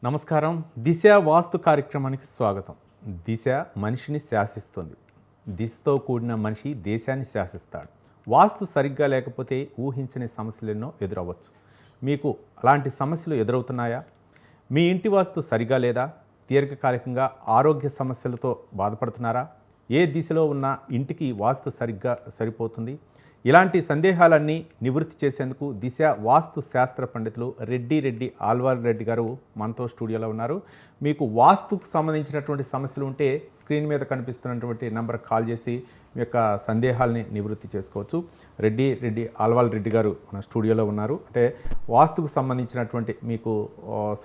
నమస్కారం. దిశ వాస్తు కార్యక్రమానికి స్వాగతం. దిశ మనిషిని శాసిస్తుంది. దిశతో కూడిన మనిషి దేశాన్ని శాసిస్తాడు. వాస్తు సరిగ్గా లేకపోతే ఊహించని సమస్యలు ఎన్నో ఎదురవ్వచ్చు. మీకు అలాంటి సమస్యలు ఎదురవుతున్నాయా? మీ ఇంటి వాస్తు సరిగా లేదా? దీర్ఘకాలికంగా ఆరోగ్య సమస్యలతో బాధపడుతున్నారా? ఏ దిశలో ఉన్న ఇంటికి వాస్తు సరిగ్గా సరిపోతుంది? ఇలాంటి సందేహాలన్నీ నివృత్తి చేసేందుకు దిశ వాస్తు శాస్త్ర పండితులు రెడ్డి ఆల్వార్ రెడ్డి గారు మనతో స్టూడియోలో ఉన్నారు. మీకు వాస్తుకు సంబంధించినటువంటి సమస్యలు ఉంటే స్క్రీన్ మీద కనిపిస్తున్నటువంటి నెంబర్ కాల్ చేసి మీ యొక్క సందేహాలని నివృత్తి చేసుకోవచ్చు. రెడ్డి ఆల్వార్ రెడ్డి గారు మన స్టూడియోలో ఉన్నారు. అంటే వాస్తుకు సంబంధించినటువంటి మీకు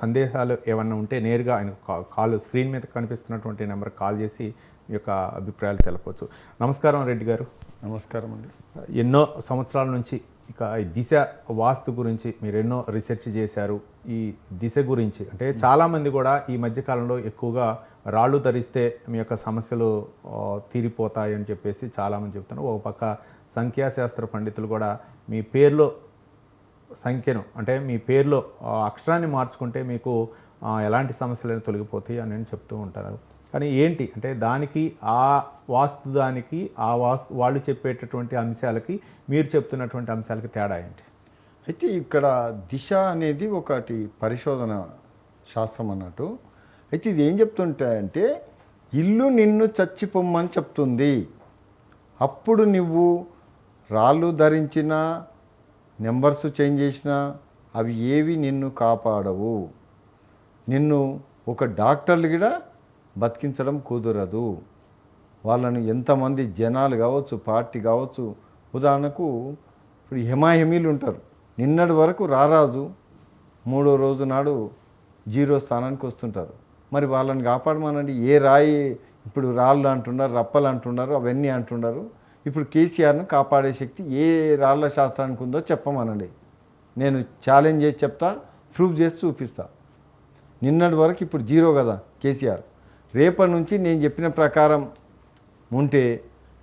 సందేహాలు ఏమన్నా ఉంటే నేరుగా ఆయన కాల్ స్క్రీన్ మీద కనిపిస్తున్నటువంటి నెంబర్ కాల్ చేసి మీ యొక్క అభిప్రాయాలు తెలపవచ్చు. నమస్కారం రెడ్డి గారు. నమస్కారం అండి. ఎన్నో సంవత్సరాల నుంచి ఇక ఈ దిశ వాస్తు గురించి మీరు ఎన్నో రీసెర్చ్ చేశారు. ఈ దిశ గురించి అంటే చాలామంది కూడా ఈ మధ్యకాలంలో ఎక్కువగా రాళ్ళు ధరిస్తే మీ యొక్క సమస్యలు తీరిపోతాయి అని చెప్పేసి చాలామంది చెప్తున్నారు. ఒక పక్క సంఖ్యాశాస్త్ర పండితులు కూడా మీ పేరులో సంఖ్యను అంటే మీ పేరులో అక్షరాన్ని మార్చుకుంటే మీకు ఎలాంటి సమస్యలను తొలగిపోతాయి అని చెప్తూ ఉంటారు. కానీ ఏంటి అంటే దానికి ఆ వాస్తు దానికి ఆ వాస్తు వాళ్ళు చెప్పేటటువంటి అంశాలకి మీరు చెప్తున్నటువంటి అంశాలకి తేడా ఏంటి? అయితే ఇక్కడ దిశ అనేది ఒకటి పరిశోధన శాస్త్రం అన్నట్టు. అయితే ఇది ఏం చెప్తుంటాయంటే ఇల్లు నిన్ను చచ్చిపోమ్మని చెప్తుంది. అప్పుడు నువ్వు రాళ్ళు ధరించినా నెంబర్స్ చేంజ్ చేసినా అవి ఏవి నిన్ను కాపాడవు. నిన్ను ఒక డాక్టర్లు కూడా బతికించడం కుదరదు. వాళ్ళను ఎంతమంది జనాలు కావచ్చు, పార్టీ కావచ్చు, ఉదాహరణకు ఇప్పుడు హెమాహెమీలు ఉంటారు. నిన్నటి వరకు రారాజు, మూడో రోజు నాడు 0 స్థానానికి వస్తుంటారు. మరి వాళ్ళని కాపాడమనండి. ఏ రాయి ఇప్పుడు రాళ్ళు అంటున్నారు, రప్పలు అంటున్నారు, అవన్నీ అంటున్నారు. ఇప్పుడు కేసీఆర్ను కాపాడే శక్తి ఏ రాళ్ళ శాస్త్రానికి ఉందో చెప్పమనండి. నేను ఛాలెంజ్ చేసి చెప్తా, ప్రూఫ్ చేసి చూపిస్తా. నిన్నటి వరకు ఇప్పుడు 0 కదా కేసీఆర్. రేపటి నుంచి నేను చెప్పిన ప్రకారం ఉంటే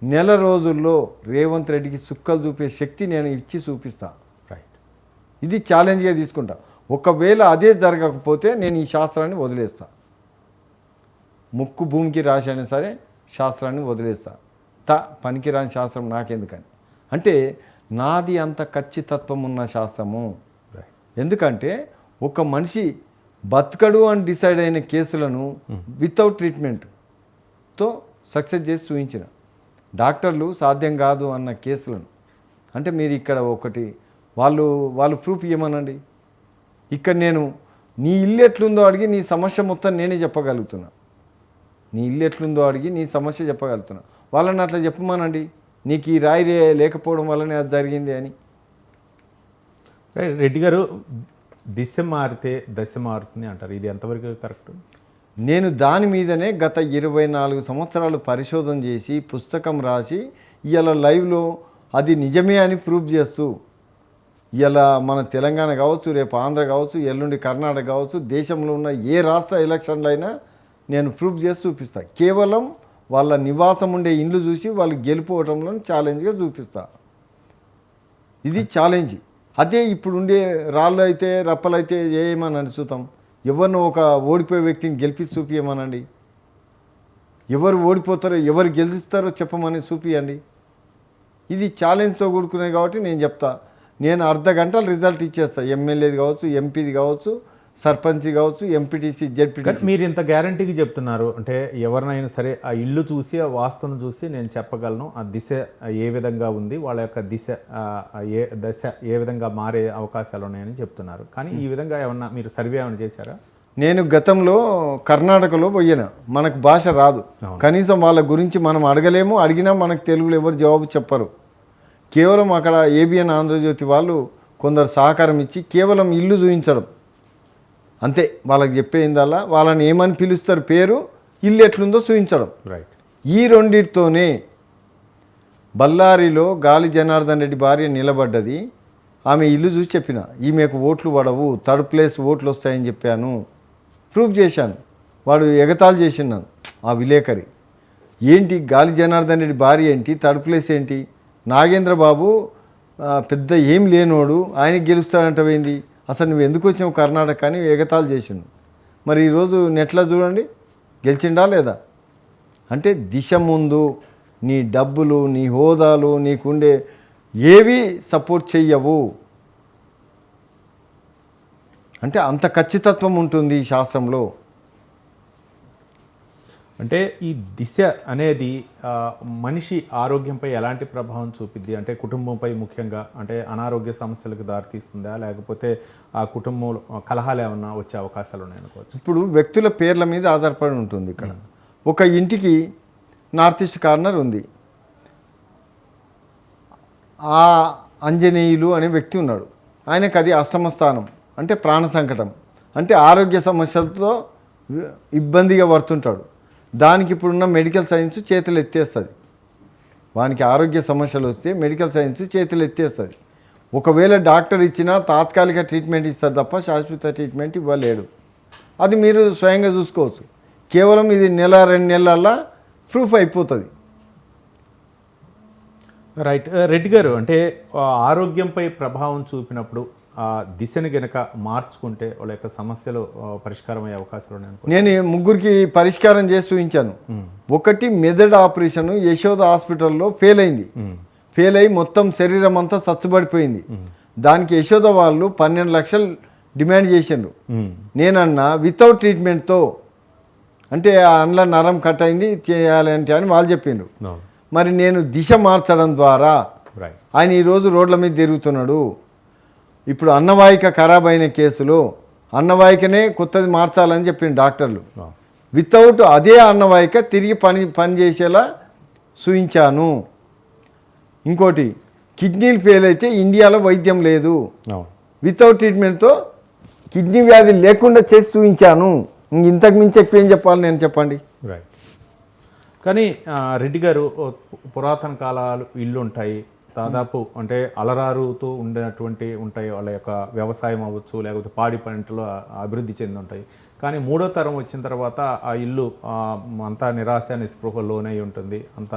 నెల రోజుల్లో రేవంత్ రెడ్డికి చుక్కలు చూపే శక్తి నేను ఇచ్చి చూపిస్తా. రైట్, ఇది ఛాలెంజ్గా తీసుకుంటా. ఒకవేళ అదే జరగకపోతే నేను ఈ శాస్త్రాన్ని వదిలేస్తా. ముక్కు భూమికి రాసి అయినా సరే శాస్త్రాన్ని వదిలేస్తా. పనికిరాని శాస్త్రం నాకెందుకని అంటే నాది అంత ఖచ్చితత్వం ఉన్న శాస్త్రము. ఎందుకంటే ఒక మనిషి బతకడు అని డిసైడ్ అయిన కేసులను వితౌట్ ట్రీట్మెంట్తో సక్సెస్ చేసి చూపించిన డాక్టర్లు సాధ్యం కాదు అన్న కేసులను అంటే మీరు ఇక్కడ ఒకటి వాళ్ళు ప్రూఫ్ ఇవ్వమనండి. ఇక్కడ నేను నీ ఇల్లు ఎట్లుందో అడిగి నీ సమస్య మొత్తం నేనే చెప్పగలుగుతున్నా. నీ ఇల్లు ఎట్లుందో అడిగి నీ సమస్య చెప్పగలుగుతున్నా. వాళ్ళని అట్లా చెప్పమనండి. నీకు ఈ రాయి లేకపోవడం వల్లనే అది జరిగింది అని. రెడ్డి గారు, దిశ మారితే దశ మారుతుంది అంటారు. ఇది ఎంతవరకు కరెక్ట్? నేను దాని మీదనే గత 24 సంవత్సరాలు పరిశోధన చేసి పుస్తకం రాసి ఇవాళ లైవ్లో అది నిజమే అని ప్రూవ్ చేస్తూ ఇవాళ మన తెలంగాణ కావచ్చు, రేపు ఆంధ్ర కావచ్చు, ఎల్లుండి కర్ణాటక కావచ్చు, దేశంలో ఉన్న ఏ రాష్ట్ర ఎలక్షన్లు అయినా నేను ప్రూవ్ చేసి చూపిస్తాను. కేవలం వాళ్ళ నివాసం ఉండే ఇండ్లు చూసి వాళ్ళు గెలిపోవటంలో ఛాలెంజ్గా చూపిస్తా. ఇది ఛాలెంజ్. అదే ఇప్పుడు ఉండే రాళ్ళు అయితే రప్పలు అయితే ఏమని చూద్దాం. ఎవరినో ఒక ఓడిపోయే వ్యక్తిని గెలిపి చూపించమనండి. ఎవరు ఓడిపోతారో ఎవరు గెలుస్తారో చెప్పమని చూపించండి. ఇది ఛాలెంజ్తో కూడుకునే కాబట్టి నేను చెప్తా. నేను అర్ధ గంటలు రిజల్ట్ ఇచ్చేస్తా. ఎమ్మెల్యేది కావచ్చు, ఎంపీది కావచ్చు, సర్పంచ్ కావచ్చు, ఎంపీటీసీ, జెడ్పీటీసీ. మీరు ఇంత గ్యారంటీకి చెప్తున్నారు అంటే ఎవరినైనా సరే ఆ ఇల్లు చూసి ఆ వాస్తును చూసి నేను చెప్పగలను ఆ దిశ ఏ విధంగా ఉంది, వాళ్ళ యొక్క దశ ఏ విధంగా మారే అవకాశాలు ఉన్నాయని చెప్తున్నారు. కానీ ఈ విధంగా ఏమన్నా మీరు సర్వే ఏమైనా చేశారా? నేను గతంలో కర్ణాటకలో పోయినా. మనకు భాష రాదు, కనీసం వాళ్ళ గురించి మనం అడగలేము. అడిగినా మనకు తెలుగులో ఎవరు జవాబు చెప్పరు. కేవలం అక్కడ ఏబిఎన్ ఆంధ్రజ్యోతి వాళ్ళు కొందరు సహకారం ఇచ్చి కేవలం ఇల్లు చూపించడం అంతే. వాళ్ళకి చెప్పేందల్లా వాళ్ళని ఏమని పిలుస్తారు పేరు, ఇల్లు ఎట్లుందో చూపించడం. రైట్. ఈ రెండిటితోనే బళ్ళారిలో గాలి జనార్దన్ రెడ్డి భార్య నిలబడ్డది. ఆమె ఇల్లు చూసి చెప్పిన ఈమెకు ఓట్లు పడవు, థర్డ్ ప్లేస్ ఓట్లు వస్తాయని చెప్పాను, ప్రూఫ్ చేశాను. వాడు ఎగతాళి చేసినాను ఆ విలేకరి. ఏంటి గాలి జనార్దన్ రెడ్డి భార్య ఏంటి, థర్డ్ ప్లేస్ ఏంటి, నాగేంద్ర బాబు పెద్ద ఏం లేనోడు, ఆయనకి గెలుస్తాడంటవేంది, అసలు నువ్వు ఎందుకు వచ్చినావు కర్ణాటక అని ఎగతాళి చేసిండు. మరి ఈరోజు నెట్లో చూడండి గెలిచిండా లేదా. అంటే దిశ ముందు నీ డబ్బులు, నీ హోదాలు, నీకుండే ఏవి సపోర్ట్ చెయ్యవు. అంటే అంత ఖచ్చితత్వం ఉంటుంది ఈ శాస్త్రంలో. అంటే ఈ దిశ అనేది మనిషి ఆరోగ్యంపై ఎలాంటి ప్రభావం చూపిద్ది? అంటే కుటుంబంపై ముఖ్యంగా అంటే అనారోగ్య సమస్యలకు దారితీస్తుందా, లేకపోతే ఆ కుటుంబంలో కలహాలు ఏమన్నా వచ్చే అవకాశాలు ఉన్నాయనుకోవచ్చు? ఇప్పుడు వ్యక్తుల పేర్ల మీద ఆధారపడి ఉంటుంది. ఇక్కడ ఒక ఇంటికి నార్త్ ఈస్ట్ కార్నర్ ఉంది. ఆ ఆంజనేయులు అనే వ్యక్తి ఉన్నాడు. ఆయనకు అది అష్టమ స్థానం, అంటే ప్రాణ సంకటం, అంటే ఆరోగ్య సమస్యలతో ఇబ్బందిగా పడుతుంటాడు. దానికి ఇప్పుడున్న మెడికల్ సైన్స్ చేతులు ఎత్తేస్తుంది. వానికి ఆరోగ్య సమస్యలు వస్తే మెడికల్ సైన్స్ చేతులు ఎత్తేస్తుంది. ఒకవేళ డాక్టర్ ఇచ్చినా తాత్కాలిక ట్రీట్మెంట్ ఇస్తారు తప్ప శాశ్వత ట్రీట్మెంట్ ఇవ్వలేడు. అది మీరు స్వయంగా చూసుకోవచ్చు. కేవలం ఇది నెల 2 నెలల ప్రూఫ్ అయిపోతుంది. రైట్. రెడ్డి గారు, అంటే ఆరోగ్యంపై ప్రభావం చూపినప్పుడు ఆ దిశని గనక మార్చుకుంటే వాళ్ళ యొక్క సమస్యలు పరిష్కారం అయ్యే అవకాశాలు ఉన్నాయి. నేను 3 పరిష్కారం చేసి చూపించాను. ఒకటి మెదడు ఆపరేషన్ యశోద హాస్పిటల్లో ఫెయిల్ అయింది. ఫెయిల్ అయ్యి మొత్తం శరీరం అంతా సచ్చుబడిపోయింది. దానికి యశోద వాళ్ళు 12 లక్షలు డిమాండ్ చేసిండ్రు. నేనన్నా వితౌట్ ట్రీట్మెంట్తో, అంటే అందులో నరం కట్ అయింది చేయాలంటే అని వాళ్ళు చెప్పిండ్రు. మరి నేను దిశ మార్చడం ద్వారా ఆయన ఈరోజు రోడ్ల మీద తిరుగుతున్నాడు. ఇప్పుడు అన్నవాహిక ఖరాబ్ అయిన కేసులో అన్నవాహికనే కొత్తది మార్చాలని చెప్పిండు డాక్టర్లు. వితౌట్ అదే అన్నవాహిక తిరిగి పని చేసేలా చూయించాను. ఇంకోటి, కిడ్నీలు ఫెయిల్ అయితే ఇండియాలో వైద్యం లేదు. వితౌట్ ట్రీట్మెంట్తో కిడ్నీ వ్యాధి లేకుండా చేసి చూయించాను. ఇంతకు మించి ఎక్కువ ఏం చెప్పాలి నేను, చెప్పండి. రైట్. కానీ రెడ్డి గారు, పురాతన కాలాలు ఇల్లు ఉంటాయి, దాదాపు అంటే అలరారుతూ ఉండేటువంటి ఉంటాయి. వాళ్ళ యొక్క వ్యవసాయం అవ్వచ్చు, లేకపోతే పాడి పంటలు అభివృద్ధి చెంది ఉంటాయి. కానీ 3వ తరం వచ్చిన తర్వాత ఆ ఇల్లు అంతా నిరాశ నిస్పృహలోనే ఉంటుంది, అంత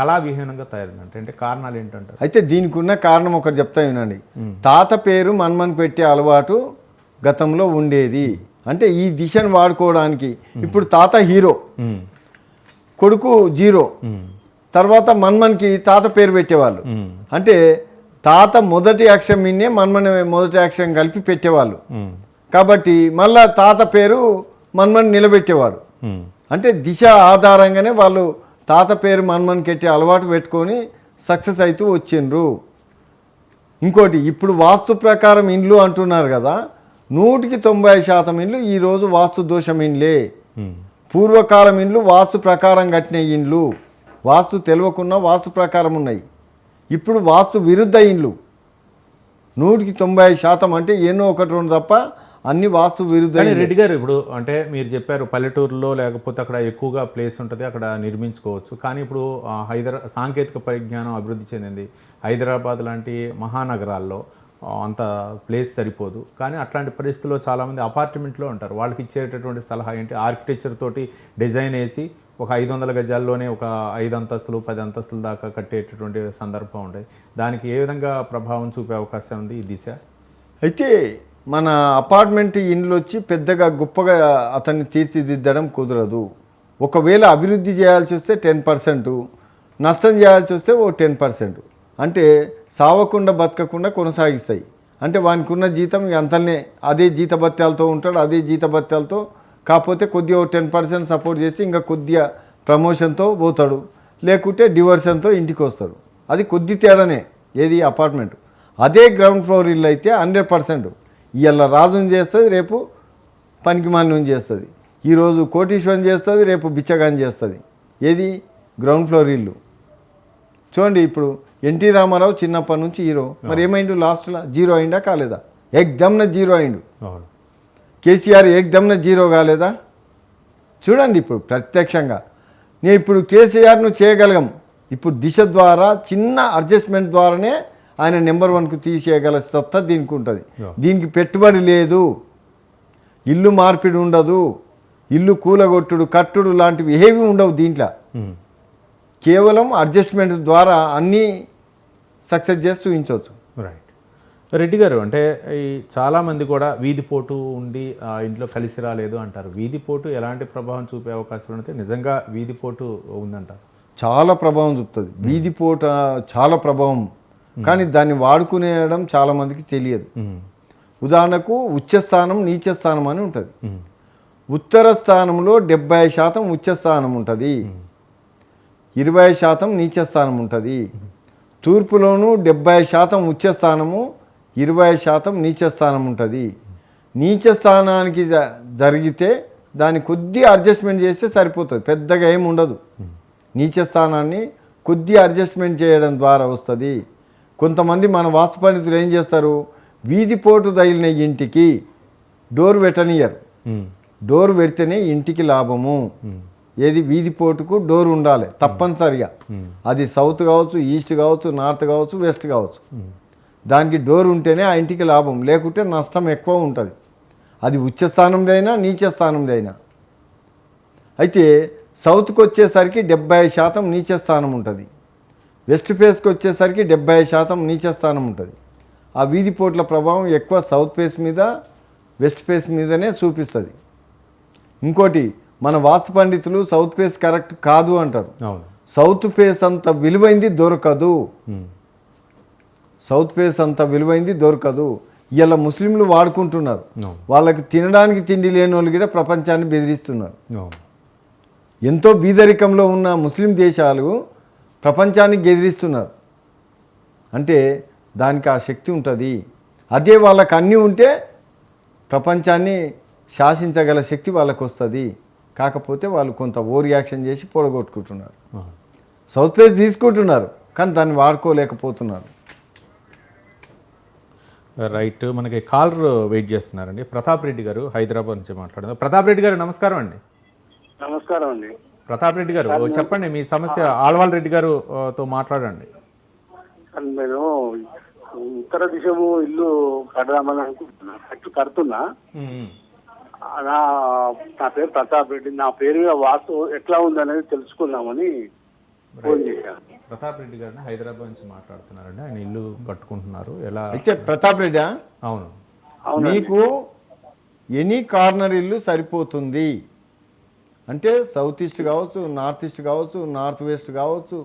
కళావిహీనంగా తయారైందంటే అంటే కారణాలు ఏంటంటారు? అయితే దీనికి ఉన్న కారణం ఒకటి చెప్తా వినండి. తాత పేరు మన్మన్ పెట్టే అలవాటు గతంలో ఉండేది. అంటే ఈ దిశను వాడుకోవడానికి ఇప్పుడు తాత హీరో, కొడుకు జీరో, తర్వాత మన్మన్కి తాత పేరు పెట్టేవాళ్ళు. అంటే తాత మొదటి అక్షరం మిన్నే మన్మన్ మొదటి అక్షరం కలిపి పెట్టేవాళ్ళు. కాబట్టి మళ్ళా తాత పేరు మన్మన్ నిలబెట్టేవాడు. అంటే దిశ ఆధారంగానే వాళ్ళు తాత పేరు మన్మన్ కెట్టే అలవాటు పెట్టుకొని సక్సెస్ అవుతూ వచ్చిండ్రు. ఇంకోటి, ఇప్పుడు వాస్తు ప్రకారం ఇండ్లు అంటున్నారు కదా, 190% ఇండ్లు ఈరోజు వాస్తు దోషం ఇండ్లే. పూర్వకాలం ఇండ్లు వాస్తు ప్రకారం కట్టిన ఇండ్లు, వాస్తు తెలియకుండా వాస్తు ప్రకారం ఉన్నాయి. ఇప్పుడు వాస్తు విరుద్ధ ఇండ్లు 190%, అంటే ఎన్నో 1-2 తప్ప అన్ని వాస్తు విరుద్ధ. రెడ్డి గారు, ఇప్పుడు అంటే మీరు చెప్పారు పల్లెటూరులో లేకపోతే అక్కడ ఎక్కువగా ప్లేస్ ఉంటుంది, అక్కడ నిర్మించుకోవచ్చు. కానీ ఇప్పుడు సాంకేతిక పరిజ్ఞానం అభివృద్ధి చెందింది. హైదరాబాద్ లాంటి మహానగరాల్లో అంత ప్లేస్ సరిపోదు. కానీ అట్లాంటి పరిస్థితుల్లో చాలామంది అపార్ట్మెంట్లో ఉంటారు. వాళ్ళకి ఇచ్చేటటువంటి సలహా ఏంటి? ఆర్కిటెక్చర్ తోటి డిజైన్ వేసి ఒక 500 గజాల్లోనే ఒక 5 అంతస్తులు 10 అంతస్తుల దాకా కట్టేటటువంటి సందర్భం ఉంటాయి. దానికి ఏ విధంగా ప్రభావం చూపే అవకాశం ఉంది ఈ దిశ? అయితే మన అపార్ట్మెంట్ ఇండ్లు వచ్చి పెద్దగా గొప్పగా అతన్ని తీర్చిదిద్దడం కుదరదు. ఒకవేళ అభివృద్ధి చేయాల్సి వస్తే 10%, నష్టం చేయాల్సి వస్తే ఓ 10%. అంటే సావకుండా బతకకుండా కొనసాగిస్తాయి. అంటే వానికి ఉన్న జీతం అంతనే అదే జీతభత్యాలతో ఉంటాడు, అదే జీతభత్యాలతో. కాకపోతే కొద్దిగా 10% సపోర్ట్ చేసి ఇంకా కొద్దిగా ప్రమోషన్తో పోతాడు, లేకుంటే డివర్షన్తో ఇంటికి వస్తాడు. అది కొద్ది తేడానే ఏది అపార్ట్మెంట్. అదే గ్రౌండ్ ఫ్లోర్ ఇల్లు అయితే 100%. ఇవాళ రాజుని చేస్తుంది, రేపు పనికిమాలిని చేస్తుంది. ఈరోజు కోటీశ్వరం చేస్తుంది, రేపు బిచ్చగాని చేస్తుంది. ఏది గ్రౌండ్ ఫ్లోర్ ఇల్లు. చూడండి, ఇప్పుడు ఎన్టీ రామారావు చిన్నప్పటి నుంచి హీరో, మరి ఏమైండు లాస్ట్లో? జీరో అయిందా కాలేదా? ఏకదమ్న జీరో అయిండు. కేసీఆర్ ఏకదమ్న జీరో కాలేదా? చూడండి ఇప్పుడు ప్రత్యక్షంగా. నేను ఇప్పుడు కేసీఆర్ను చేయగలం. ఇప్పుడు దిశ ద్వారా చిన్న అడ్జస్ట్మెంట్ ద్వారానే ఆయన నెంబర్ 1కు తీసేయగల సత్తా దీనికి ఉంటుంది. దీనికి పెట్టుబడి లేదు, ఇల్లు మార్పిడి ఉండదు, ఇల్లు కూలగొట్టుడు కట్టుడు లాంటివి ఏవి ఉండవు దీంట్లో. కేవలం అడ్జస్ట్మెంట్ ద్వారా అన్నీ సక్సెస్ చేసి చూపించవచ్చు. రైట్. రెడ్డి గారు, అంటే ఈ చాలామంది కూడా వీధిపోటు ఉండి ఇంట్లో కలిసి రాలేదు అంటారు. వీధిపోటు ఎలాంటి ప్రభావం చూపే అవకాశం ఉంటే నిజంగా వీధిపోటు ఉందంటారు? చాలా ప్రభావం చూపుతుంది వీధిపోట, చాలా ప్రభావం. కానీ దాన్ని వాడుకునేయడం చాలామందికి తెలియదు. ఉదాహరణకు ఉచ్చస్థానం నీచస్థానం అని ఉంటుంది. ఉత్తర స్థానంలో 70% ఉచ్చస్థానం ఉంటుంది, 20% నీచస్థానం ఉంటుంది. తూర్పులోనూ 70% ఉచ్చస్థానము, 20% నీచస్థానం ఉంటుంది. నీచస్థానానికి జరిగితే దాన్ని కొద్దిగా అడ్జస్ట్మెంట్ చేస్తే సరిపోతుంది, పెద్దగా ఏమి ఉండదు. నీచస్థానాన్ని కొద్దిగా అడ్జస్ట్మెంట్ చేయడం ద్వారా వస్తుంది. కొంతమంది మన వాస్తు పండితులు ఏం చేస్తారు, వీధిపోటు తగిలిన ఇంటికి డోర్ పెట్టనియరు. డోర్ పెడితేనే ఇంటికి లాభము. ఏది వీధిపోటుకు డోర్ ఉండాలి తప్పనిసరిగా. అది సౌత్ కావచ్చు, ఈస్ట్ కావచ్చు, నార్త్ కావచ్చు, వెస్ట్ కావచ్చు. దానికి డోర్ ఉంటేనే ఆ ఇంటికి లాభం, లేకుంటే నష్టం ఎక్కువ ఉంటుంది. అది ఉచ్చస్థానందైనా నీచస్థానందైనా. అయితే సౌత్కి వచ్చేసరికి 70% నీచస్థానం ఉంటుంది, వెస్ట్ ఫేస్కి వచ్చేసరికి 70% నీచస్థానం ఉంటుంది. ఆ వీధిపోట్ల ప్రభావం ఎక్కువ సౌత్ ఫేస్ మీద, వెస్ట్ ఫేస్ మీదనే చూపిస్తుంది. ఇంకోటి, మన వాస్తు పండితులు సౌత్ ఫేస్ కరెక్ట్ కాదు అంటారు. సౌత్ ఫేస్ అంత విలువైంది దొరకదు. సౌత్ ఫేస్ అంత విలువైంది దొరకదు. ఇలా ముస్లింలు వాడుకుంటున్నారు. వాళ్ళకి తినడానికి తిండి లేని వాళ్ళు కూడా ప్రపంచాన్ని బెదిరిస్తున్నారు. ఎంతో బీదరికంలో ఉన్న ముస్లిం దేశాలు ప్రపంచాన్ని బెదిరిస్తున్నారు. అంటే దానికి ఆ శక్తి ఉంటుంది. అదే వాళ్ళకి అన్నీ ఉంటే ప్రపంచాన్ని శాసించగల శక్తి వాళ్ళకు వస్తుంది. కాకపోతే వాళ్ళు కొంత ఓవర్ యాక్షన్ చేసి పొడగొట్టుకుంటున్నారు. సౌత్ ఫేస్ తీసుకుంటున్నారు కానీ దాన్ని వాడుకోలేకపోతున్నారు. రైట్. మనకి కాలర్ వెయిట్ చేస్తున్నారండి. ప్రతాప్ రెడ్డి గారు హైదరాబాద్ నుంచి మాట్లాడుతున్నారు. ప్రతాప్ రెడ్డి గారు నమస్కారం అండి. నమస్కారం అండి. ప్రతాప్ రెడ్డి గారు చెప్పండి, మీ సమస్య. ఆళ్వాల్ రెడ్డి గారుతో మాట్లాడండి. నేను ఉత్తర దిశము ఇల్లు కడదామని అనుకుంటున్నా, కడుతున్నా. నా పేరు ప్రతాప్ రెడ్డి. నా పేరు మీద వాస్తు ఎట్లా ఉందనేది తెలుసుకుందామని ఫోన్ చేశాను. ప్రతాప్ రెడ్డి గారిని హైదరాబాద్ నుంచి మాట్లాడుతున్నారండి. ఆయన ఇల్లు కట్టుకుంటున్నారు. ఎలా అయితే ప్రతాప్ రెడ్డి, అవును, మీకు ఎనీ కార్నర్ ఇల్లు సరిపోతుంది. అంటే సౌత్ ఈస్ట్ కావచ్చు, నార్త్ ఈస్ట్ కావచ్చు, నార్త్ వెస్ట్ కావచ్చు,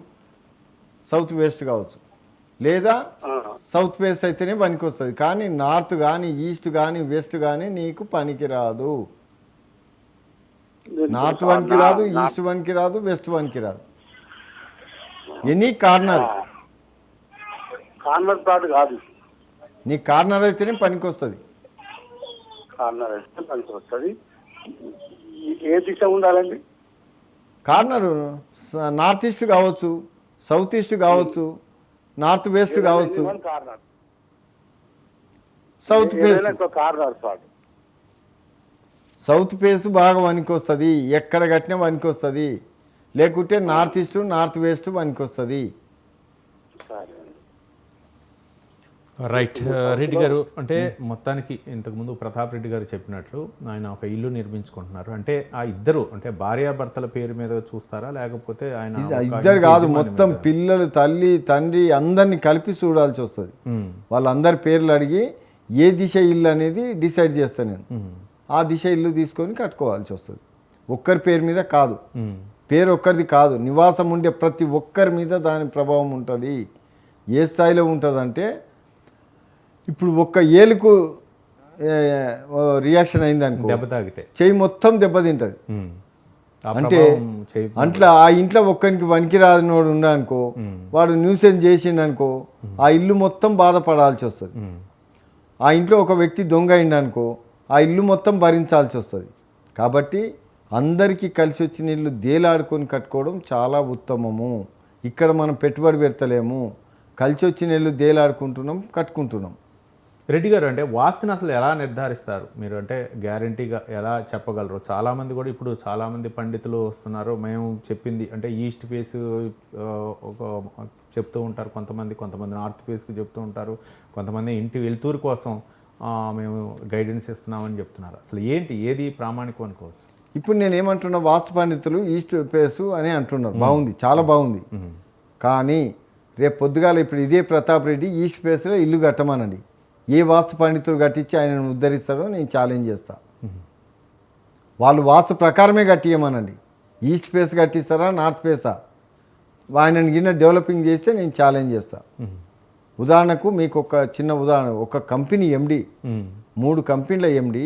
సౌత్ వెస్ట్ కావచ్చు, లేదా సౌత్ వెస్ట్ అయితేనే పనికి వస్తుంది. కానీ నార్త్ కానీ ఈస్ట్ కానీ వెస్ట్ కానీ నీకు పనికి రాదు. నార్త్ వన్కి రాదు, ఈస్ట్ వన్కి రాదు, వెస్ట్ వన్కి రాదు. ఎనీ కార్నర్ ప్లాట్ కాదు, నీ కార్నర్ అయితేనే పనికి వస్తుంది. కార్నర్ అయితే పనికి వస్తుంది. ఏ దిశ ఉండాలండి? కార్నర్ నార్త్ ఈస్ట్ కావచ్చు, సౌత్ ఈస్ట్ కావచ్చు, నార్త్ వెస్ట్ కావచ్చు, corner south face. Corner plot south face బాగా పనికి వస్తుంది, ఎక్కడ కట్టినా పనికి వస్తుంది. లేకుంటే నార్త్ ఈస్ట్, నార్త్ వెస్ట్ పనికి వస్తుంది. రైట్. రెడ్డి గారు, అంటే మొత్తానికి ఇంతకుముందు ప్రతాప్ రెడ్డి గారు చెప్పినట్లు ఆయన ఒక ఇల్లు నిర్మించుకుంటున్నారు. అంటే ఆ ఇద్దరు, అంటే భార్యాభర్తల పేరు మీద చూస్తారా, లేకపోతే ఆయన ఇద్దరు కాదు, మొత్తం పిల్లలు, తల్లి, తండ్రి అందరినీ కలిపి చూడాల్సి వస్తుంది. వాళ్ళందరి పేర్లు అడిగి ఏ దిశ ఇల్లు అనేది డిసైడ్ చేస్తాను నేను. ఆ దిశ ఇల్లు తీసుకొని కట్టుకోవాల్సి వస్తుంది. ఒక్కరి పేరు మీద కాదు, పేరు ఒక్కరిది కాదు, నివాసం ఉండే ప్రతి ఒక్కరి మీద దాని ప్రభావం ఉంటుంది. ఏ స్థాయిలో ఉంటుందంటే, ఇప్పుడు ఒక్క ఏలుకు రియాక్షన్ అయింది అనుకో, దెబ్బ తాగితే చెయ్యి మొత్తం దెబ్బతింటుంది. అంటే అట్లా ఆ ఇంట్లో ఒక్కరికి పనికి రానోడు ఉన్నానుకో, వాడు న్యూసెన్స్ చేసిండు అనుకో, ఆ ఇల్లు మొత్తం బాధపడాల్సి వస్తుంది. ఆ ఇంట్లో ఒక వ్యక్తి దొంగ అయిందనుకో, ఆ ఇల్లు మొత్తం భరించాల్సి వస్తుంది. కాబట్టి అందరికీ కలిసి వచ్చిన ఇల్లు దేలాడుకొని కట్టుకోవడం చాలా ఉత్తమము. ఇక్కడ మనం పెట్టుబడి పెడతలేము, కలిసి వచ్చిన ఇల్లు దేలాడుకుంటున్నాం, కట్టుకుంటున్నాం. రెడ్డి గారు, అంటే వాస్తుని అసలు ఎలా నిర్ధారిస్తారు మీరు? అంటే గ్యారంటీగా ఎలా చెప్పగలరు? చాలామంది కూడా ఇప్పుడు చాలామంది పండితులు వస్తున్నారు, మేము చెప్పింది అంటే ఈస్ట్ ఫేస్ ఒక చెప్తూ ఉంటారు, కొంతమంది నార్త్ ఫేస్కి చెప్తూ ఉంటారు, కొంతమంది ఇంటి వెలుతురు కోసం మేము గైడెన్స్ ఇస్తున్నామని చెప్తున్నారు. అసలు ఏంటి, ఏది ప్రామాణికం అనుకోవచ్చు? ఇప్పుడు నేను ఏమంటున్నా, వాస్తు పండితులు ఈస్ట్ ఫేసు అని అంటున్నారు, బాగుంది, చాలా బాగుంది. కానీ రేపు పొద్దుగాల ఇప్పుడు ఇదే ప్రతాప్ రెడ్డి ఈస్ట్ ఫేస్లో ఇల్లు కట్టమనండి, ఏ వాస్తు పండితులు కట్టించి ఆయనను ఉద్ధరిస్తారో నేను ఛాలెంజ్ చేస్తాను. వాళ్ళు వాస్తు ప్రకారమే కట్టియమనండి, ఈస్ట్ ఫేస్ కట్టిస్తారా నార్త్ ఫేసా, ఆయనను గిన్నె డెవలపింగ్ చేస్తే నేను ఛాలెంజ్ చేస్తాను. ఉదాహరణకు మీకు ఒక చిన్న ఉదాహరణ, ఒక కంపెనీ ఎండి 3 కంపెనీల ఎండి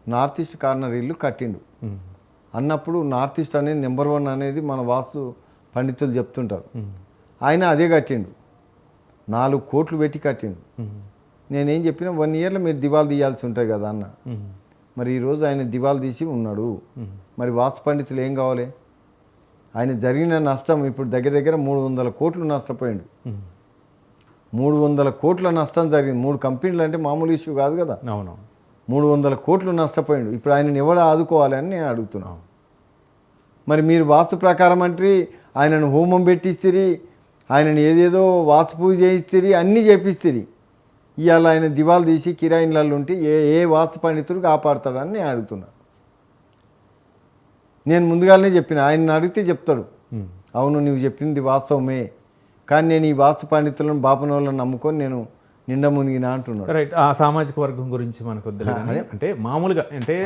నార్త్ ఈస్ట్ కార్నర్ ఇల్లు కట్టిండు అన్నప్పుడు, నార్త్ ఈస్ట్ అనేది నెంబర్ 1 అనేది మన వాస్తు పండితులు చెప్తుంటారు. ఆయన అదే కట్టిండు, 4 కోట్లు పెట్టి కట్టిండు. నేనేం చెప్పినా 1 ఇయర్లో మీరు దివాలు తీయాల్సి ఉంటుంది కదా అన్న. మరి ఈరోజు ఆయన దివాలు తీసి ఉన్నాడు. మరి వాస్తు పండితులు ఏం కావాలి? ఆయన జరిగిన నష్టం ఇప్పుడు దగ్గర దగ్గర 300 కోట్లు నష్టపోయిండు. 300 కోట్ల నష్టం జరిగింది. 3 కంపెనీలు అంటే మామూలు ఇష్యూ కాదు కదా. అవును, 300 కోట్లు నష్టపోయిండు. ఇప్పుడు ఆయనను ఎవరు ఆదుకోవాలి అని నేను అడుగుతున్నాను. మరి మీరు వాస్తు ప్రకారం అంటే ఆయనను హోమం పెట్టిస్తురి, ఆయనను ఏదేదో వాస్తు పూజ చేయిస్తురి, అన్నీ చేపిస్తురి. ఇవాళ ఆయన దివాలు తీసి కిరాయిన్లలో ఉంటే ఏ వాస్తు పండితుడు కాపాడుతాడని నేను అడుగుతున్నా. నేను ముందుగానే చెప్పిన, ఆయన అడిగితే చెప్తాడు, అవును నువ్వు చెప్పింది వాస్తవమే, కానీ నేను ఈ వాస్తు పండితులను బాపనోళ్ళని నమ్ముకొని నేను నిండా మునిగినా అంటున్నాడు. రైట్. ఆ సామాజిక వర్గం గురించి మనకు వద్దులే కానీ, అంటే మామూలుగా అంటే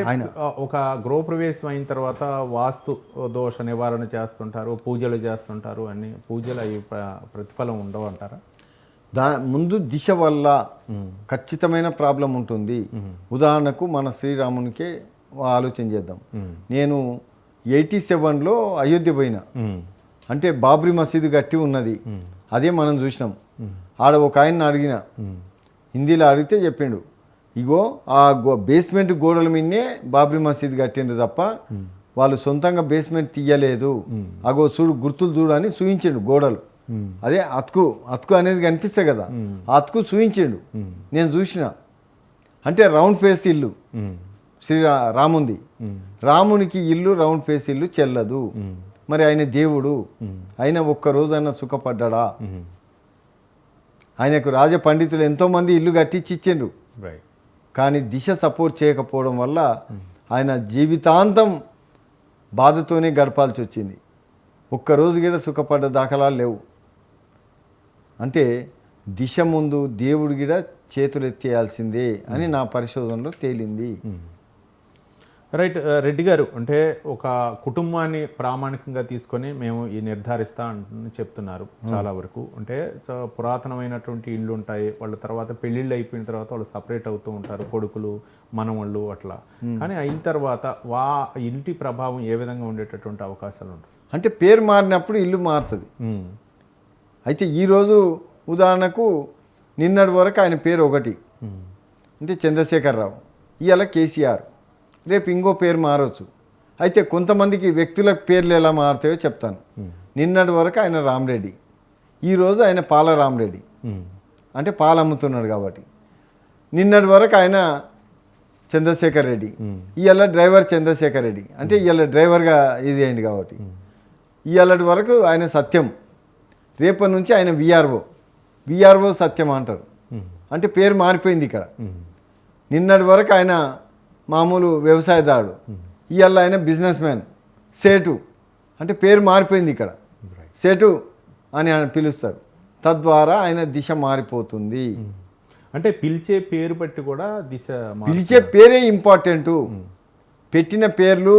ఒక గృహప్రవేశం అయిన తర్వాత వాస్తు దోష నివారణ చేస్తుంటారు, పూజలు చేస్తుంటారు, అన్ని పూజలు అవి ప్రతిఫలం ఉండవు అంటారా? ముందు దిశ వల్ల ఖచ్చితమైన ప్రాబ్లం ఉంటుంది. ఉదాహరణకు మన శ్రీరామునికే ఆలోచన చేద్దాం. నేను 87లో అయోధ్య పోయినా, అంటే బాబ్రీ మసీదు గట్టి ఉన్నది, అదే మనం చూసినాం. ఆడ ఒక ఆయన్ని అడిగిన, హిందీలో అడిగితే చెప్పిండు, ఇగో ఆ బేస్మెంట్ గోడల మీదనే బాబ్రీ మసీదు కట్టిండు తప్ప వాళ్ళు సొంతంగా బేస్మెంట్ తీయలేదు. అగో చూడు గుర్తులు చూడు అని చూయించిండు గోడలు. అదే అతుకు అనేది కనిపిస్తాయి కదా, ఆ అతుకు చూయించిండు, నేను చూసిన. అంటే రౌండ్ ఫేస్ ఇల్లు రాముంది, రామునికి ఇల్లు రౌండ్ ఫేస్ ఇల్లు చెల్లదు. మరి ఆయన దేవుడు, ఆయన ఒక్కరోజైనా సుఖపడ్డా? ఆయనకు రాజ పండితులు ఎంతోమంది ఇల్లు కట్టించి ఇచ్చిండ్రు, కానీ దిశ సపోర్ట్ చేయకపోవడం వల్ల ఆయన జీవితాంతం బాధతోనే గడపాల్సి వచ్చింది. ఒక్కరోజు కూడా సుఖపడ్డ దాఖలాలు లేవు. అంటే దిశ ముందు దేవుడు కూడా చేతులు ఎత్తేయాల్సిందే అని నా పరిశోధనలో తేలింది. రైట్. రెడ్డి గారు, అంటే ఒక కుటుంబాన్ని ప్రామాణికంగా తీసుకొని మేము ఈ నిర్ధారిస్తా అని చెప్తున్నారు చాలా వరకు. అంటే పురాతనమైనటువంటి ఇళ్ళు ఉంటాయి, వాళ్ళ తర్వాత పెళ్ళిళ్ళు అయిపోయిన తర్వాత వాళ్ళు సపరేట్ అవుతూ ఉంటారు, కొడుకులు మనవాళ్ళు అట్లా. కానీ అయిన తర్వాత ఇంటి ప్రభావం ఏ విధంగా ఉండేటటువంటి అవకాశాలు ఉంటాయి? అంటే పేరు మారినప్పుడు ఇల్లు మారుతుంది. అయితే ఈరోజు ఉదాహరణకు నిన్నటి వరకు ఆయన పేరు ఒకటి, అంటే చంద్రశేఖరరావు, ఇవాళ కేసీఆర్, రేపు ఇంకో పేరు మారవచ్చు. అయితే కొంతమందికి వ్యక్తుల పేర్లు ఎలా మారుతాయో చెప్తాను. నిన్నటి వరకు ఆయన రామరెడ్డి, ఈరోజు ఆయన పాల రామరెడ్డి, అంటే పాలు అమ్ముతున్నాడు కాబట్టి. నిన్నటి వరకు ఆయన చంద్రశేఖర్ రెడ్డి, ఇవాళ డ్రైవర్ చంద్రశేఖర్ రెడ్డి, అంటే ఇవాళ డ్రైవర్గా ఇది అయింది కాబట్టి. ఇవాళటి వరకు ఆయన సత్యం, రేపటి నుంచి ఆయన విఆర్ఓ సత్యం అంటారు, అంటే పేరు మారిపోయింది ఇక్కడ. నిన్నటి వరకు ఆయన మామూలు వ్యవసాయదారుడు, ఇవాళ ఆయన బిజినెస్ మ్యాన్, సేటు, అంటే పేరు మారిపోయింది ఇక్కడ, సేటు అని ఆయన పిలుస్తారు. తద్వారా ఆయన దిశ మారిపోతుంది. అంటే పిలిచే పేరు బట్టి కూడా దిశ, పిలిచే పేరే ఇంపార్టెంటు. పెట్టిన పేర్లు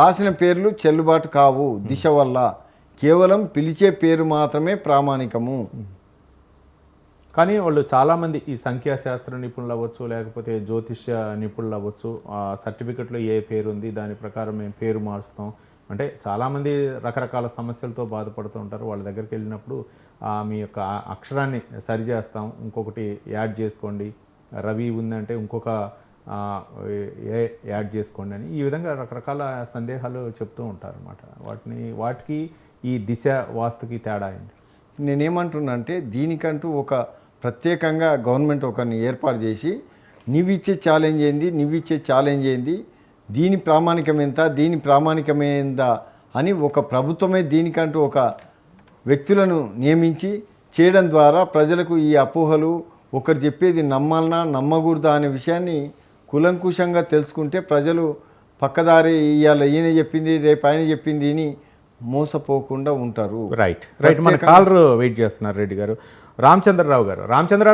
రాసిన పేర్లు చెల్లుబాటు కావు దిశ వల్ల. కేవలం పిలిచే పేరు మాత్రమే ప్రామాణికము. కానీ వాళ్ళు చాలామంది ఈ సంఖ్యాశాస్త్ర నిపుణులు అవ్వచ్చు, లేకపోతే జ్యోతిష్య నిపుణులు అవ్వచ్చు, సర్టిఫికెట్లో ఏ పేరు ఉంది దాని ప్రకారం మేము పేరు మారుస్తాం అంటే, చాలామంది రకరకాల సమస్యలతో బాధపడుతూ ఉంటారు. వాళ్ళ దగ్గరికి వెళ్ళినప్పుడు మీ యొక్క అక్షరాన్ని సరి చేస్తాం, ఇంకొకటి యాడ్ చేసుకోండి, రవి ఉందంటే ఇంకొక యాడ్ చేసుకోండి అని, ఈ విధంగా రకరకాల సందేహాలు చెప్తూ ఉంటారు అన్నమాట. వాటికి ఈ దిశ వాస్తుకి తేడా ఏంటి? నేనేమంటున్నా అంటే, దీనికంటూ ఒక ప్రత్యేకంగా గవర్నమెంట్ ఒకరిని ఏర్పాటు చేసి, నీవిచ్చే ఛాలెంజ్ ఏంది, దీని ప్రామాణికం ఎంత, దీని ప్రామాణికమేందా అని ఒక ప్రభుత్వమే దీనికంటూ ఒక వ్యక్తులను నియమించి చేయడం ద్వారా ప్రజలకు ఈ అపోహలు, ఒకరు చెప్పేది నమ్మాలనా నమ్మకూడదా అనే విషయాన్ని కులంకుశంగా తెలుసుకుంటే ప్రజలు పక్కదారి ఇవాళ ఈయన చెప్పింది రేపు ఆయన చెప్పింది అని మోసపోకుండా ఉంటారు. రైట్ మన కాలర్ వెయిట్ చేస్తున్నారు రెడ్డి గారు. రామచంద్రరావు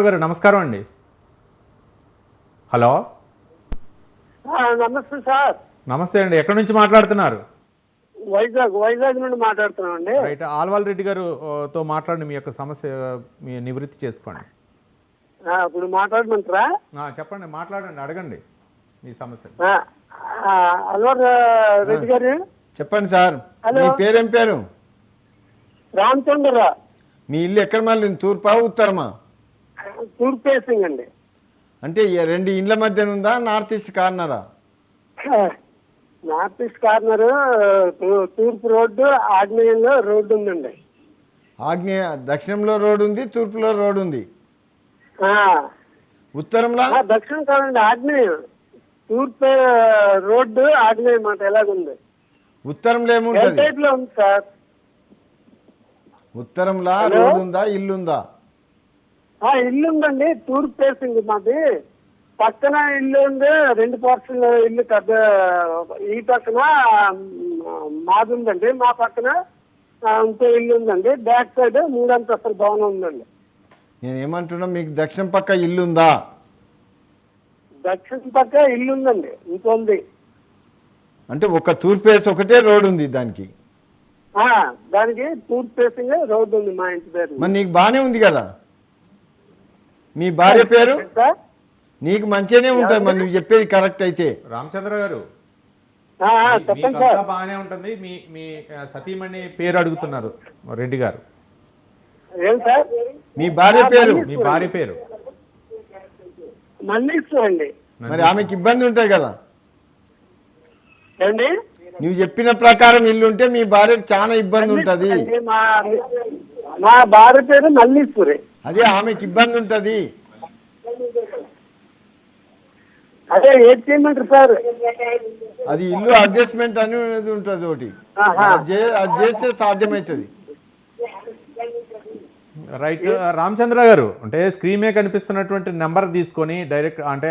గారు నమస్కారం అండి. హలో, నమస్తే సార్. నమస్తే అండి. ఎక్కడి నుంచి మాట్లాడుతున్నారు? వైజాగ్ నుండి మాట్లాడుతున్నామండి. రైట్, ఆల్వాల్ రెడ్డి గారుతో మాట్లాడండి, మీ యొక్క సమస్య మీ నివృత్తి చేసుకోండి. ఇప్పుడు మాట్లాడమంటారా? చెప్పండి, మాట్లాడండి, అడగండి మీ సమస్య. అల్వార్ రెడ్డి గారు చెప్పండి సార్. మీ పేరేం పేరు? రామచంద్ర. మీ ఇల్లు ఎక్కడ మళ్ళీ తూర్పా ఉత్తరమా? తూర్పు ఫేసింగ్ అండి. అంటే ఈ రెండు ఇండ్ల మధ్యన ఉందా, నార్త్ ఈస్ట్ కార్నరా? నార్త్ ఈస్ట్ కార్నర్, తూర్పు రోడ్డు, ఆగ్నేయంలో రోడ్డు ఉందండి. ఆగ్నేయ దక్షిణంలో రోడ్డు ఉంది, తూర్పులో రోడ్డు ఉంది. ఉత్తరంలో దక్షిణం కాదండి, ఆగ్నేయం. తూర్పు రోడ్డు ఆగ్నేయం మాట ఎలాగుంది? ఉత్తరంలో ఏముంటుంది? టైప్ లో ఉంది సార్. ఉత్తరంలో రోడ్డు ఉందా, ఇల్లుందా? ఇల్లు ఉందండి, తూర్పు ఫేసింగ్ మాది. పక్కన ఇల్లు ఉంది, 2 పోర్షన్ ఇల్లు పెద్ద. ఈ పక్కన మాది ఉందండి, మా పక్కన ఇంకో ఇల్లు ఉందండి. బ్యాక్ సైడ్ 3 అంతస్తుల భవనం ఉందండి. నేను ఏమంటున్నా, మీకు దక్షిణం పక్క ఇల్లుందా? దక్షిణ పక్క ఇల్లు ఉందండి, ఇంకొంది. అంటే ఒక తూర్పు వేసి ఒకటే రోడ్డు ఉంది దానికి. దానికి తూర్పు ఫేసింగ్ రోడ్డు ఉంది మా ఇంటి పేరు. మరి నీకు బాగానే ఉంది కదా. మీ భార్య పేరు? సార్ నీకు మంచిగానే ఉంటుంది మరి, నువ్వు చెప్పేది కరెక్ట్ అయితే. రామచంద్ర గారు, చెప్పండి సార్. బాగానే ఉంటుంది. మీ సతీమణి పేరు అడుగుతున్నారు రెడ్డి గారు. ఏం సార్? మీ భార్య పేరు? మీ భార్య పేరు మల్లీశ్వర్ అండి. మరి ఆమెకి ఇబ్బంది ఉంటాయి కదా. ఏండి? నువ్వు చెప్పిన ప్రకారం ఇల్లు ఉంటే మీ భార్యకు చాలా ఇబ్బంది ఉంటుంది. మా భార్య పేరు మల్లీశ్వరి. అదే ఆమెకి ఇబ్బంది ఉంటుంది. అదే ఏం చేయమంటారు సార్? అది ఇల్లు అడ్జస్ట్మెంట్ అనేది ఉంటుంది ఒకటి, అది చేస్తే సాధ్యమవుతుంది. రైట్ రామచంద్ర గారు, అంటే స్క్రీన్ మీద కనిపిస్తున్నటువంటి నెంబర్ తీసుకొని డైరెక్ట్ అంటే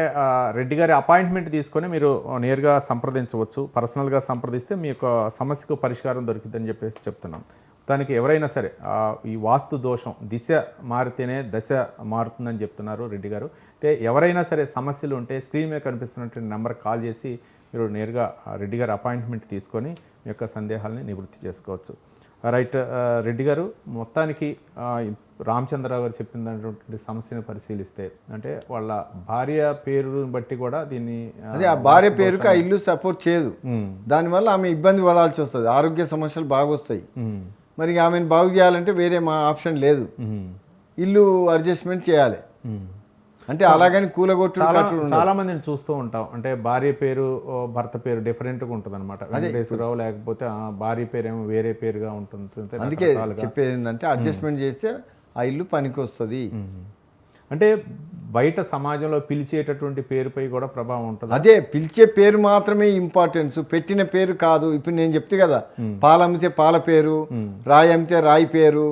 రెడ్డి గారి అపాయింట్మెంట్ తీసుకొని మీరు నేరుగా సంప్రదించవచ్చు. పర్సనల్గా సంప్రదిస్తే మీ యొక్క సమస్యకు పరిష్కారం దొరికిందని చెప్పేసి చెప్తున్నాం. దానికి ఎవరైనా సరే ఈ వాస్తు దోషం దిశ మారితేనే దశ మారుతుందని చెప్తున్నారు రెడ్డి గారు. అయితే ఎవరైనా సరే సమస్యలు ఉంటే స్క్రీన్ మీద కనిపిస్తున్నటువంటి నెంబర్ కాల్ చేసి మీరు నేరుగా రెడ్డి గారి అపాయింట్మెంట్ తీసుకొని మీ యొక్క సందేహాలని నివృత్తి చేసుకోవచ్చు. రైట్ రెడ్డి గారు, మొత్తానికి రామచంద్రరావు గారు చెప్పినటువంటి సమస్యను పరిశీలిస్తే అంటే వాళ్ళ భార్య పేరుని బట్టి కూడా దీన్ని అదే ఆ భార్య పేరుకి ఆ ఇల్లు సపోర్ట్ చేయదు. దానివల్ల ఆమె ఇబ్బంది పడాల్సి వస్తుంది, ఆరోగ్య సమస్యలు బాగా వస్తాయి. మరి ఆమెను బాగు చేయాలంటే వేరే మా ఆప్షన్ లేదు, ఇల్లు అడ్జస్ట్మెంట్ చేయాలి. అంటే అలాగని కూలగొట్టు చాలా మందిని చూస్తూ ఉంటాం. అంటే భార్య పేరు భర్త పేరు డిఫరెంట్గా ఉంటుంది అనమాట. వెంకటేశ్వరరావు లేకపోతే భార్య పేరు ఏమో వేరే పేరుగా ఉంటుంది. అందుకే చెప్పేది ఏంటంటే అడ్జస్ట్మెంట్ చేస్తే ఆ ఇల్లు పనికి వస్తుంది. అంటే బయట సమాజంలో పిలిచేటటువంటి పేరుపై కూడా ప్రభావం ఉంటుంది. అదే పిలిచే పేరు మాత్రమే ఇంపార్టెన్స్, పెట్టిన పేరు కాదు. ఇప్పుడు నేను చెప్తే కదా, పాలు అమ్మితే పాల పేరు, రాయి అమ్మితే రాయి పేరు,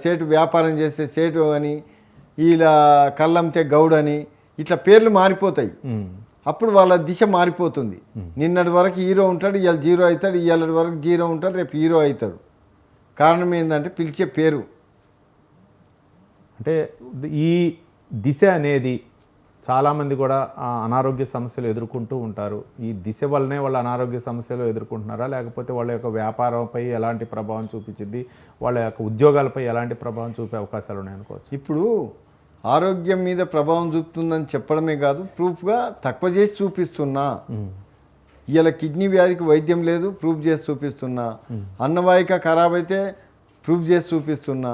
సేటు వ్యాపారం చేస్తే సేటు అని, ఇలా కళ్ళమ్మితే గౌడ్ అని, ఇట్లా పేర్లు మారిపోతాయి. అప్పుడు వాళ్ళ దిశ మారిపోతుంది. నిన్నటి వరకు హీరో ఉంటాడు, ఇవాళ జీరో అవుతాడు, ఇవాళ వరకు జీరో ఉంటాడు, రేపు హీరో అవుతాడు. కారణం ఏంటంటే పిలిచే పేరు. అంటే ఈ దిశ అనేది చాలామంది కూడా అనారోగ్య సమస్యలు ఎదుర్కొంటూ ఉంటారు. ఈ దిశ వల్లనే వాళ్ళ అనారోగ్య సమస్యలు ఎదుర్కొంటున్నారా, లేకపోతే వాళ్ళ యొక్క వ్యాపారంపై ఎలాంటి ప్రభావం చూపించింది, వాళ్ళ యొక్క ఉద్యోగాలపై ఎలాంటి ప్రభావం చూపే అవకాశాలు ఉన్నాయనుకోవచ్చు? ఇప్పుడు ఆరోగ్యం మీద ప్రభావం చూపుతుందని చెప్పడమే కాదు, ప్రూఫ్గా తక్కువ చేసి చూపిస్తున్నా. ఇవాళ కిడ్నీ వ్యాధికి వైద్యం లేదు, ప్రూఫ్ చేసి చూపిస్తున్నా. అన్నవాహిక ఖరాబ్ అయితే ప్రూఫ్ చేసి చూపిస్తున్నా.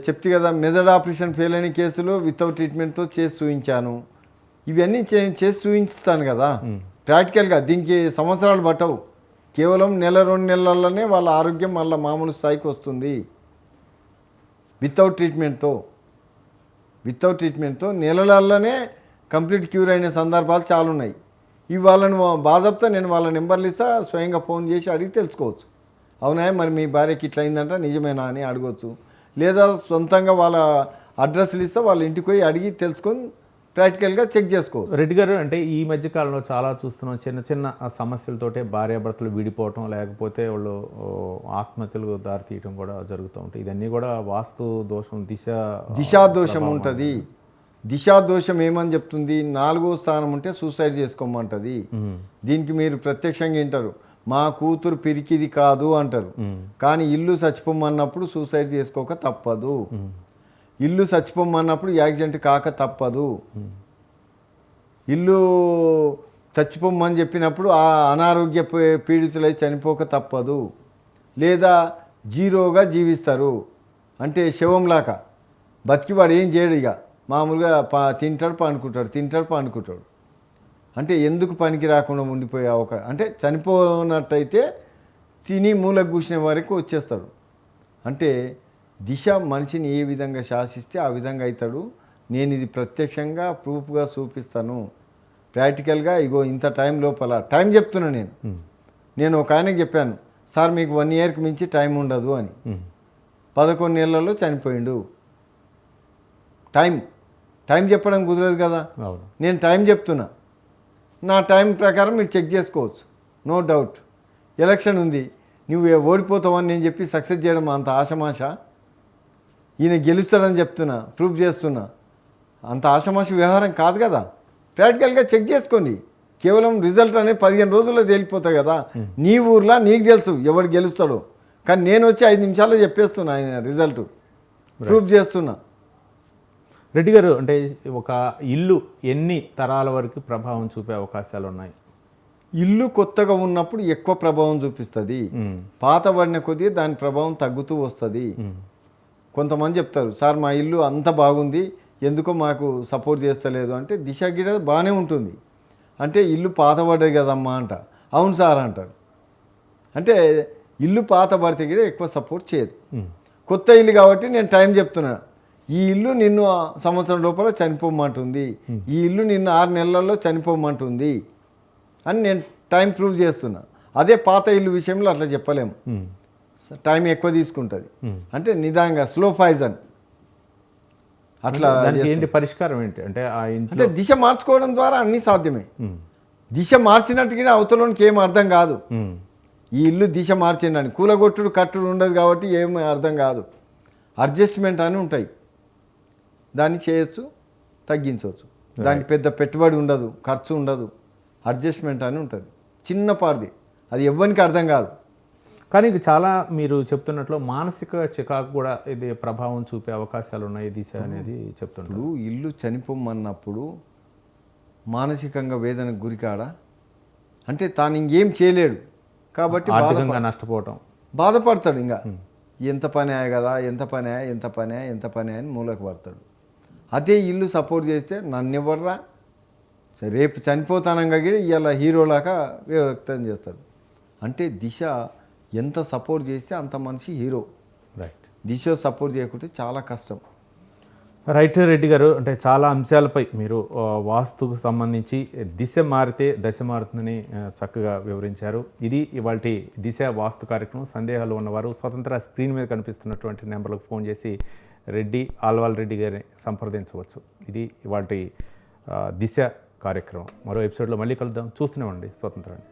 చెప్తే కదా, మెదడు ఆపరేషన్ ఫెయిల్ అయిన కేసులు వితౌట్ ట్రీట్మెంట్తో చేసి చూపించాను. ఇవన్నీ చేసి చూపిస్తాను కదా ప్రాక్టికల్గా. దీనికి సంవత్సరాలు పట్టవు, కేవలం 1-2 నెలల్లోనే వాళ్ళ ఆరోగ్యం మళ్ళీ మామూలు స్థాయికి వస్తుంది. వితౌట్ ట్రీట్మెంట్తో నెలలలోనే కంప్లీట్ క్యూర్ అయిన సందర్భాలు చాలా ఉన్నాయి. ఇవి వాళ్ళని బాధపడితే నేను వాళ్ళ నెంబర్లు ఇస్తా, స్వయంగా ఫోన్ చేసి అడిగి తెలుసుకోవచ్చు. అవునా, మరి మీ భార్యకి ఇట్లా అయిందంట, నిజమేనా అని అడగవచ్చు. లేదా సొంతంగా వాళ్ళ అడ్రస్లు ఇస్తే వాళ్ళ ఇంటికి పోయి అడిగి తెలుసుకొని ప్రాక్టికల్గా చెక్ చేసుకోవచ్చు. రెడ్డి గారు, అంటే ఈ మధ్య కాలంలో చాలా చూస్తున్నాం, చిన్న చిన్న సమస్యలతోటే భార్యాభర్తలు విడిపోవటం, లేకపోతే వాళ్ళు ఆత్మహత్యలకు దారితీయటం కూడా జరుగుతూ ఉంటాయి. ఇదన్నీ కూడా వాస్తు దోషం, దిశాదోషం ఉంటుంది. దిశాదోషం ఏమని చెప్తుంది, 4వ స్థానం ఉంటే సూసైడ్ చేసుకోమంటుంది. దీనికి మీరు ప్రత్యక్షంగా వింటారు, మా కూతురు పిరికిది కాదు అంటారు. కానీ ఇల్లు చచ్చిపోమన్నప్పుడు సూసైడ్ చేసుకోక తప్పదు. ఇల్లు చచ్చిపోమన్నప్పుడు యాక్సిడెంట్ కాక తప్పదు. ఇల్లు చచ్చిపోమని చెప్పినప్పుడు ఆ అనారోగ్య పీడితులై చనిపోక తప్పదు. లేదా జీరోగా జీవిస్తారు, అంటే శవంలాగా బతికివాడు ఏం చేయడు, ఇక మామూలుగా తింటాడు పండుకుంటాడు. అంటే ఎందుకు పనికి రాకుండా ఉండిపోయే అంటే చనిపోనట్టయితే తిని మూలకు కూర్చునే వరకు వచ్చేస్తాడు. అంటే దిశ మనిషిని ఏ విధంగా శాసిస్తే ఆ విధంగా అవుతాడు. నేను ఇది ప్రత్యక్షంగా ప్రూఫ్గా చూపిస్తాను, ప్రాక్టికల్గా. ఇగో ఇంత టైం లోపల టైం చెప్తున్నా నేను ఒక ఆయనకి చెప్పాను, సార్ మీకు 1 ఇయర్కి మించి టైం ఉండదు అని. 11 నెలల్లో చనిపోయిండు. టైం చెప్పడం కుదరదు కదా, నేను టైం చెప్తున్నా. నా టైం ప్రకారం మీరు చెక్ చేసుకోవచ్చు, నో డౌట్. ఎలక్షన్ ఉంది, నువ్వు ఓడిపోతావని నేను చెప్పి సక్సెస్ చేయడం అంత ఆశమాష? ఈయన గెలుస్తాడని చెప్తున్నా, ప్రూఫ్ చేస్తున్నా, అంత ఆశమాష వ్యవహారం కాదు కదా. ప్రాక్టికల్గా చెక్ చేసుకోండి. కేవలం రిజల్ట్ అనేది 15 రోజుల్లో తేలిపోతాయి కదా. నీ ఊర్లో నీకు తెలుసు ఎవడు గెలుస్తాడో, కానీ నేను వచ్చి 5 నిమిషాల్లో చెప్పేస్తున్నా ఆయన రిజల్ట్, ప్రూఫ్ చేస్తున్నా. రెడ్డి గారు, అంటే ఒక ఇల్లు ఎన్ని తరాల వరకు ప్రభావం చూపే అవకాశాలు ఉన్నాయి? ఇల్లు కొత్తగా ఉన్నప్పుడు ఎక్కువ ప్రభావం చూపిస్తుంది. పాత పడిన కొద్దీ దాని ప్రభావం తగ్గుతూ వస్తుంది. కొంతమంది చెప్తారు, సార్ మా ఇల్లు అంత బాగుంది, ఎందుకో మాకు సపోర్ట్ చేస్తలేదు అంటే, దిశ గిడ బాగానే ఉంటుంది. అంటే ఇల్లు పాత పడ్డది కదమ్మా అంట. అవును సార్ అంటారు. అంటే ఇల్లు పాత పడితే గిడ ఎక్కువ సపోర్ట్ చేయదు. కొత్త ఇల్లు కాబట్టి నేను టైం చెప్తున్నా, ఈ ఇల్లు నిన్ను సంవత్సరం లోపల చనిపోమంటుంది, ఈ ఇల్లు నిన్ను 6 నెలల్లో చనిపోమంటుంది అని నేను టైం ప్రూవ్ చేస్తున్నా. అదే పాత ఇల్లు విషయంలో అట్లా చెప్పలేము, టైం ఎక్కువ తీసుకుంటుంది. అంటే నిదానంగా స్లో పాయిజన్ అట్లా. ఏంటి పరిష్కారం ఏంటి అంటే దిశ మార్చుకోవడం ద్వారా అన్నీ సాధ్యమే. దిశ మార్చినట్టుగా అవతలోనికి ఏం అర్థం కాదు. ఈ ఇల్లు దిశ మార్చిండని కూలగొట్టుడు కట్టుడు ఉండదు కాబట్టి ఏమి అర్థం కాదు. అడ్జస్ట్మెంట్ అని ఉంటాయి, దాన్ని చేయొచ్చు, తగ్గించవచ్చు. దానికి పెద్ద పెట్టుబడి ఉండదు, ఖర్చు ఉండదు. అడ్జస్ట్మెంట్ అని ఉంటుంది, చిన్నపాటిది, అది ఎవ్వరికి అర్థం కాదు. కానీ ఇది చాలా మీరు చెప్తున్నట్లు మానసిక చికాకు కూడా ఇది ప్రభావం చూపే అవకాశాలు ఉన్నాయి దిశ అనేది చెప్తున్నారు. ఇల్లు చనిపోమన్నప్పుడు మానసికంగా వేదనకు గురికాడా, అంటే తాను ఇంకేం చేయలేడు కాబట్టి నష్టపోవటం, బాధపడతాడు. ఇంకా ఎంత పని అయ్యా కదా, ఎంత పని అని మూలకు పడతాడు. అదే ఇల్లు సపోర్ట్ చేస్తే నన్ను ఎవర్రా, రేపు చనిపోతానంగా ఇవాళ హీరోలాగా వ్యక్తం చేస్తాడు. అంటే దిశ ఎంత సపోర్ట్ చేస్తే అంత మనిషి హీరో. రైట్. దిశ సపోర్ట్ చేయకుంటే చాలా కష్టం. రైట్ రెడ్డి గారు, అంటే చాలా అంశాలపై మీరు వాస్తుకు సంబంధించి దిశ మారితే దశ మారుతుందని చక్కగా వివరించారు. ఇది ఇవాల్టి దిశ వాస్తు కార్యక్రమం. సందేహాలు ఉన్నవారు స్వతంత్ర స్క్రీన్ మీద కనిపిస్తున్నటువంటి నెంబర్లకు ఫోన్ చేసి ఆల్వాల్ రెడ్డి గారిని సంప్రదించవచ్చు. ఇది ఇవాల్టి దిశ కార్యక్రమం. మరో ఎపిసోడ్లో మళ్ళీ కలుద్దాం. చూస్తూనే ఉండండి స్వతంత్రాన్ని.